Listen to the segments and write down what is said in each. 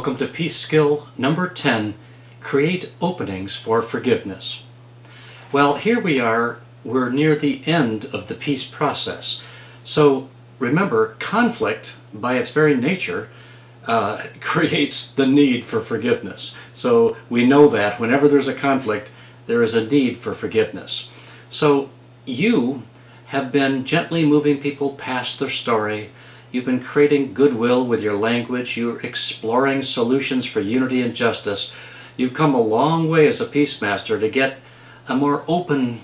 Welcome to Peace Skill number 10, Create Openings for Forgiveness. Well, here we are, we're near the end of the peace process. So remember, conflict, by its very nature, creates the need for forgiveness. So we know that whenever there's a conflict, there is a need for forgiveness. So you have been gently moving people past their story. You've been creating goodwill with your language. You're exploring solutions for unity and justice. You've come a long way as a peace master to get a more open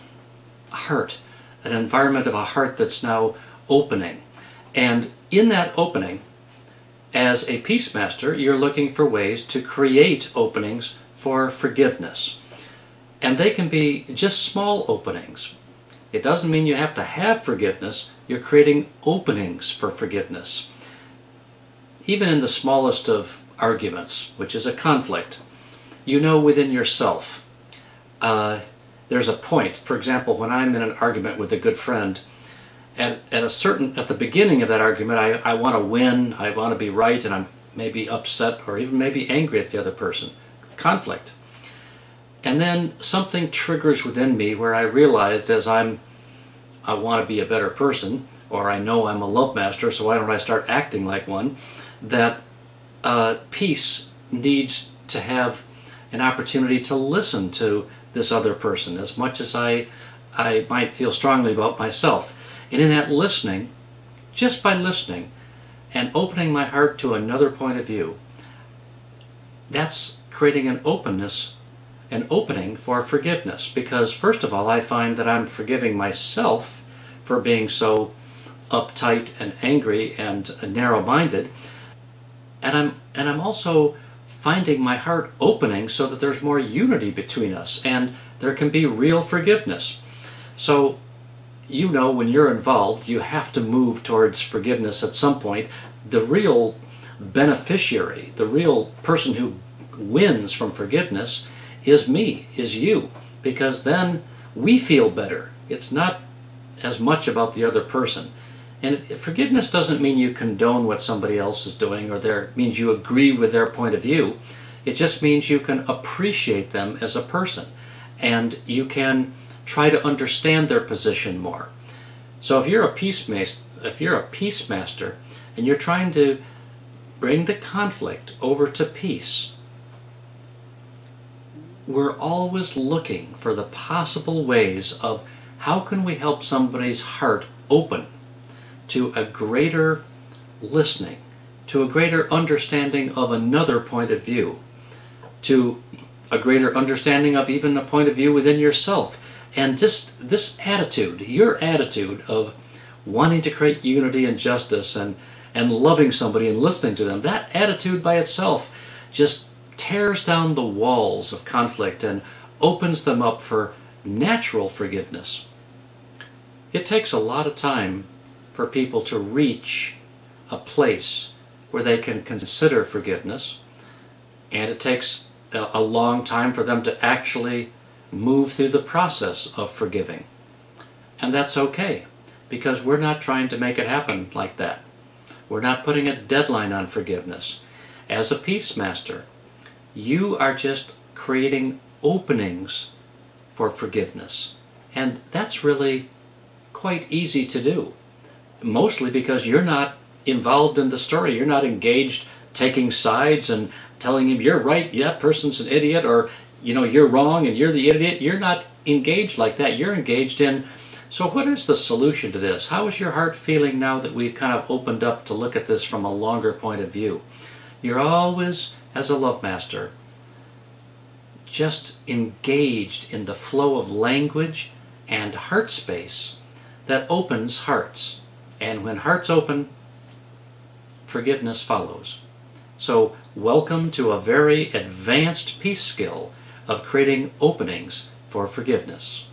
heart, an environment of a heart that's now opening. And in that opening, as a peace master, you're looking for ways to create openings for forgiveness. And they can be just small openings. It doesn't mean you have to have forgiveness. You're creating openings for forgiveness. Even in the smallest of arguments, which is a conflict, you know within yourself, there's a point. For example, when I'm in an argument with a good friend, at the beginning of that argument, I want to win, I want to be right, and I'm maybe upset or even maybe angry at the other person. Conflict. And then something triggers within me where I realized I want to be a better person, or I know I'm a love master, so why don't I start acting like one, that peace needs to have an opportunity to listen to this other person as much as I might feel strongly about myself. And in that listening, just by listening and opening my heart to another point of view, that's creating an openness, an opening for forgiveness. Because first of all, I find that I'm forgiving myself for being so uptight and angry and narrow-minded, and I'm also finding my heart opening so that there's more unity between us and there can be real forgiveness. So you know, when you're involved, you have to move towards forgiveness at some point. The real beneficiary, the real person who wins from forgiveness is me, is you, because then we feel better. It's not as much about the other person. And forgiveness doesn't mean you condone what somebody else is doing, or means you agree with their point of view. It just means you can appreciate them as a person, and you can try to understand their position more. So if you're a peace master and you're trying to bring the conflict over to peace, we're always looking for the possible ways of how can we help somebody's heart open to a greater listening, to a greater understanding of another point of view, to a greater understanding of even a point of view within yourself. And just this attitude, your attitude of wanting to create unity and justice and loving somebody and listening to them, that attitude by itself just tears down the walls of conflict and opens them up for natural forgiveness. It takes a lot of time for people to reach a place where they can consider forgiveness, and it takes a long time for them to actually move through the process of forgiving. And that's okay, because we're not trying to make it happen like that. We're not putting a deadline on forgiveness. As a peace master, you are just creating openings for forgiveness. And that's really quite easy to do. Mostly because you're not involved in the story. You're not engaged taking sides and telling him you're right, that person's an idiot, or you know, you're wrong and you're the idiot. You're not engaged like that. You're engaged in, so what is the solution to this? How is your heart feeling now that we've kind of opened up to look at this from a longer point of view? You're always, as a love master, just engaged in the flow of language and heart space that opens hearts. And when hearts open, forgiveness follows. So welcome to a very advanced peace skill of creating openings for forgiveness.